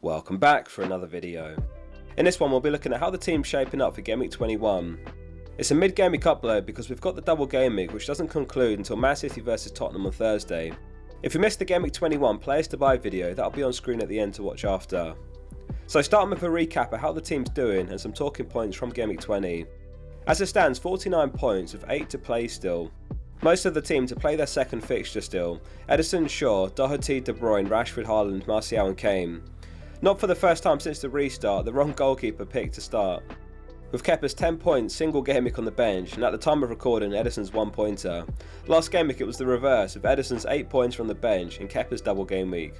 Welcome back for another video. In this one we'll be looking at how the team's shaping up for Gameweek 21. It's a mid-Gameweek upload because we've got the double Gameweek which doesn't conclude until Man City vs Tottenham on Thursday. If you missed the Gameweek 21 players to buy video, that'll be on screen at the end to watch after. So starting with a recap of how the team's doing and some talking points from Gameweek 20. As it stands, 49 points with 8 to play still. Most of the team to play their second fixture still: Ederson, Shaw, Doherty, De Bruyne, Rashford, Haaland, Martial and Kane. Not for the first time since the restart, the wrong goalkeeper picked to start. With Kepa's 10 points single Gameweek on the bench, and at the time of recording Ederson's 1-pointer. Last Gameweek it was the reverse, with Ederson's 8 points from the bench and Kepa's double Gameweek.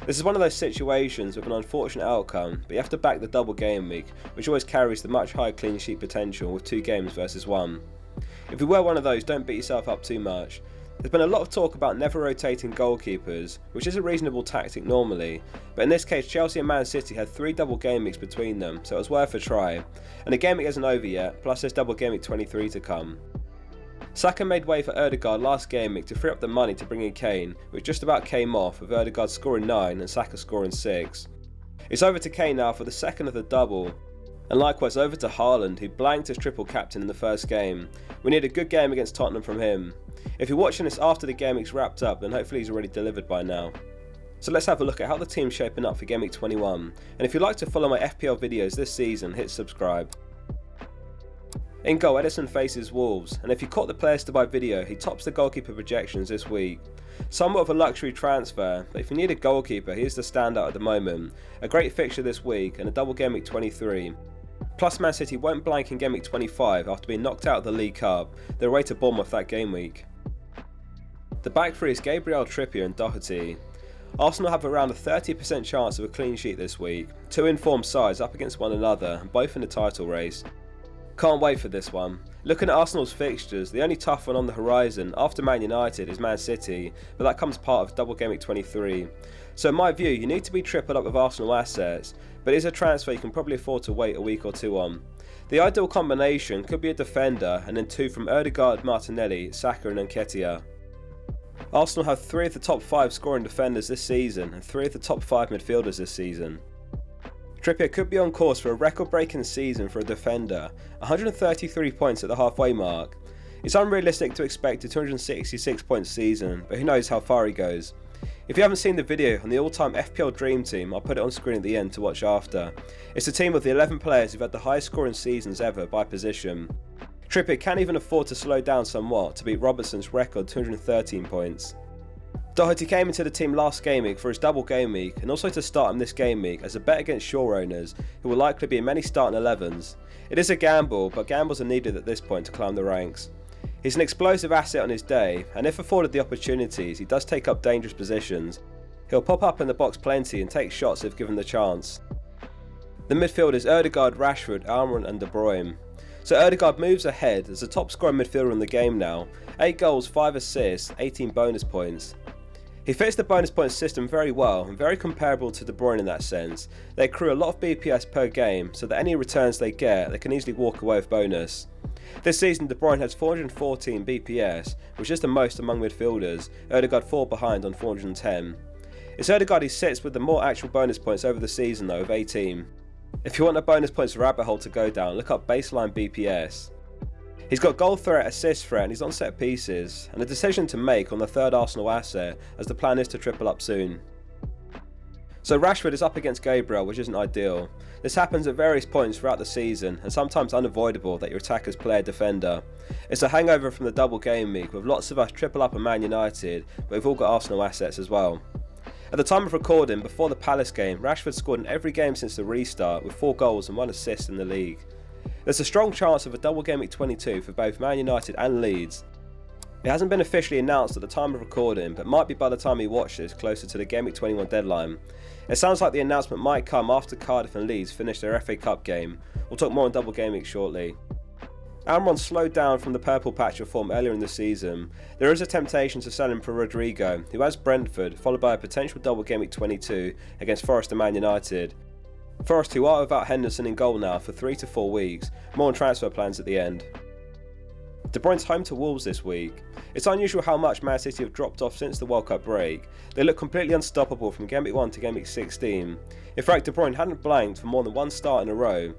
This is one of those situations with an unfortunate outcome, but you have to back the double Gameweek, which always carries the much higher clean sheet potential with 2 games versus 1. If you were one of those, don't beat yourself up too much. There's been a lot of talk about never rotating goalkeepers, which is a reasonable tactic normally, but in this case Chelsea and Man City had 3 double Gameweeks between them, so it was worth a try. And the Gameweek isn't over yet, plus there's double Gameweek 23 to come. Saka made way for Ødegaard last Gameweek to free up the money to bring in Kane, which just about came off with Ødegaard scoring 9 and Saka scoring 6. It's over to Kane now for the second of the double. And likewise over to Haaland, who blanked as triple captain in the first game. We need a good game against Tottenham from him. If you're watching this after the Gameweek's wrapped up, then hopefully he's already delivered by now. So let's have a look at how the team's shaping up for Gameweek 21. And if you'd like to follow my FPL videos this season, hit subscribe. In goal, Ederson faces Wolves, and if you caught the players to buy video, he tops the goalkeeper projections this week. Somewhat of a luxury transfer, but if you need a goalkeeper, he is the standout at the moment. A great fixture this week and a double Gameweek 23. Plus Man City won't blank in Gameweek 25 after being knocked out of the League Cup. They're away to Bournemouth that game week. The back three is Gabriel, Trippier and Doherty. Arsenal have around a 30% chance of a clean sheet this week. 2 informed sides up against one another and both in the title race. Can't wait for this one. Looking at Arsenal's fixtures, the only tough one on the horizon after Man United is Man City, but that comes part of double Gameweek 23. So in my view, you need to be tripled up with Arsenal assets, but it is a transfer you can probably afford to wait a week or 2 on. The ideal combination could be a defender and then 2 from Ødegaard, Martinelli, Saka and Nketiah. Arsenal have 3 of the top 5 scoring defenders this season and 3 of the top 5 midfielders this season. Trippier could be on course for a record-breaking season for a defender, 133 points at the halfway mark. It's unrealistic to expect a 266 point season, but who knows how far he goes. If you haven't seen the video on the all-time FPL Dream Team, I'll put it on screen at the end to watch after. It's a team of the 11 players who've had the highest scoring seasons ever by position. Trippier can even afford to slow down somewhat to beat Robertson's record 213 points. Doherty came into the team last Gameweek for his double Gameweek and also to start him this Gameweek as a bet against Shaw owners who will likely be in many starting 11s. It is a gamble, but gambles are needed at this point to climb the ranks. He's an explosive asset on his day, and if afforded the opportunities, he does take up dangerous positions. He'll pop up in the box plenty and take shots if given the chance. The midfield is Ødegaard, Rashford, Almiron and De Bruyne. So Ødegaard moves ahead as the top scoring midfielder in the game now, 8 goals, 5 assists, 18 bonus points. He fits the bonus points system very well and very comparable to De Bruyne in that sense. They accrue a lot of BPS per game so that any returns they get, they can easily walk away with bonus. This season De Bruyne has 414 BPS, which is the most among midfielders, Ødegaard 4 behind on 410. It's Ødegaard who sits with the more actual bonus points over the season though, with 18. If you want a bonus points rabbit hole to go down, look up baseline BPS. He's got goal threat, assist threat and he's on set pieces, and a decision to make on the third Arsenal asset as the plan is to triple up soon. So Rashford is up against Gabriel, which isn't ideal. This happens at various points throughout the season and sometimes unavoidable that your attackers play a defender. It's a hangover from the double Gameweek with lots of us triple up on Man United, but we've all got Arsenal assets as well. At the time of recording, before the Palace game, Rashford scored in every game since the restart with 4 goals and 1 assist in the league. There's a strong chance of a double Gameweek 22 for both Man United and Leeds. It hasn't been officially announced at the time of recording, but might be by the time you watch this closer to the Gameweek 21 deadline. It sounds like the announcement might come after Cardiff and Leeds finish their FA Cup game. We'll talk more on double Gameweek shortly. Almiron slowed down from the purple patch of form earlier in the season. There is a temptation to sell him for Rodrigo, who has Brentford, followed by a potential double Gameweek 22 against Forest and Man United. Forest, who are without Henderson in goal now for 3 to 4 weeks, more on transfer plans at the end. De Bruyne's home to Wolves this week. It's unusual how much Man City have dropped off since the World Cup break. They look completely unstoppable from Gameweek 1 to Gameweek 16. In fact, De Bruyne hadn't blanked for more than one start in a row.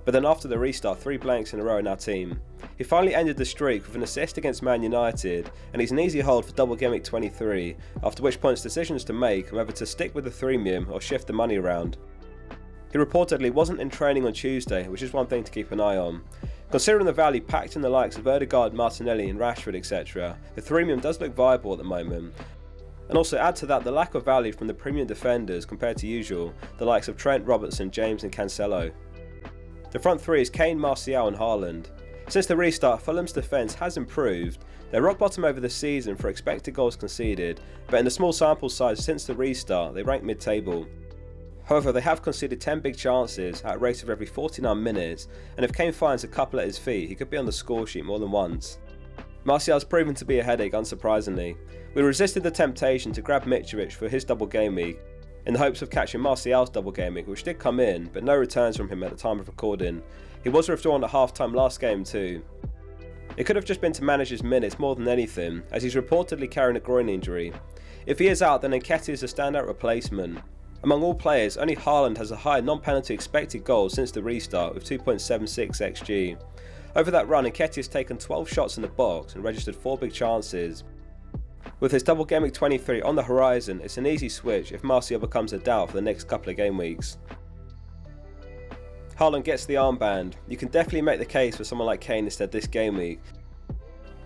But then after the restart, 3 blanks in a row in our team. He finally ended the streak with an assist against Man United, and he's an easy hold for double Gameweek 23, after which points decisions to make on whether to stick with the freemium or shift the money around. He reportedly wasn't in training on Tuesday, which is one thing to keep an eye on. Considering the value packed in the likes of Odegaard, Martinelli and Rashford etc, the freemium does look viable at the moment. And also add to that the lack of value from the premium defenders compared to usual, the likes of Trent, Robertson, James and Cancelo. The front three is Kane, Martial and Haaland. Since the restart, Fulham's defence has improved. They're rock bottom over the season for expected goals conceded, but in the small sample size since the restart, they rank mid-table. However, they have conceded 10 big chances at a rate of every 49 minutes, and if Kane finds a couple at his feet, he could be on the score sheet more than once. Martial's proven to be a headache, unsurprisingly. We resisted the temptation to grab Mitrovic for his double game week, in the hopes of catching Martial's double game week, which did come in, but no returns from him at the time of recording. He was withdrawn at half-time last game too. It could have just been to manage his minutes more than anything, as he's reportedly carrying a groin injury. If he is out, then Nketiah is a standout replacement. Among all players, only Haaland has a higher non-penalty expected goals since the restart with 2.76 xg. Over that run, Nketiah has taken 12 shots in the box and registered 4 big chances. With his double Gameweek 23 on the horizon, it's an easy switch if Martial becomes a doubt for the next couple of game weeks. Haaland gets the armband. You can definitely make the case for someone like Kane instead this game week.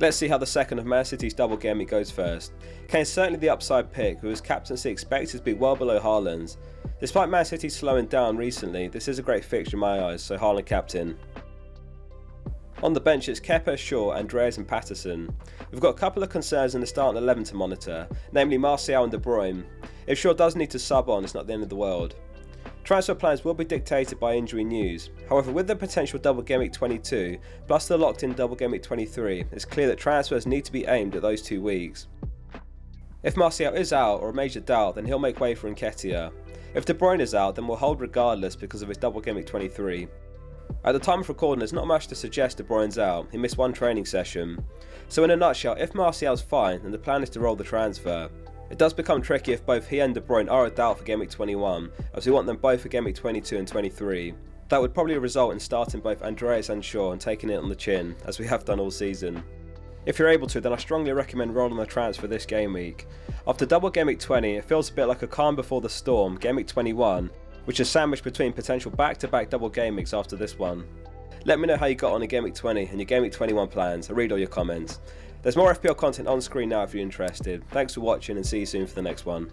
Let's see how the second of Man City's double game week goes first. Kane's certainly the upside pick, with his captaincy expected to be well below Haaland's. Despite Man City slowing down recently, this is a great fixture in my eyes, so Haaland captain. On the bench it's Kepa, Shaw, Andreas and Patterson. We've got a couple of concerns in the starting 11 to monitor, namely Martial and De Bruyne. If Shaw does need to sub on, it's not the end of the world. Transfer plans will be dictated by injury news. However, with the potential double Gameweek 22, plus the locked in double Gameweek 23, it's clear that transfers need to be aimed at those 2 weeks. If Martial is out or a major doubt, then he'll make way for Nketiah. If De Bruyne is out, then we'll hold regardless because of his double Gameweek 23. At the time of recording, there's not much to suggest De Bruyne's out. He missed 1 training session. So in a nutshell, if Martial's fine, then the plan is to roll the transfer. It does become tricky if both he and De Bruyne are a doubt for Gameweek 21, as we want them both for Gameweek 22 and 23. That would probably result in starting both Andreas and Shaw and taking it on the chin, as we have done all season. If you're able to, then I strongly recommend rolling the transfer this game week. After double Gameweek 20, it feels a bit like a calm before the storm, Gameweek 21, which is sandwiched between potential back-to-back double game weeks after this one. Let me know how you got on in Gameweek 20 and your Gameweek 21 plans. I read all your comments. There's more FPL content on screen now if you're interested. Thanks for watching and see you soon for the next one.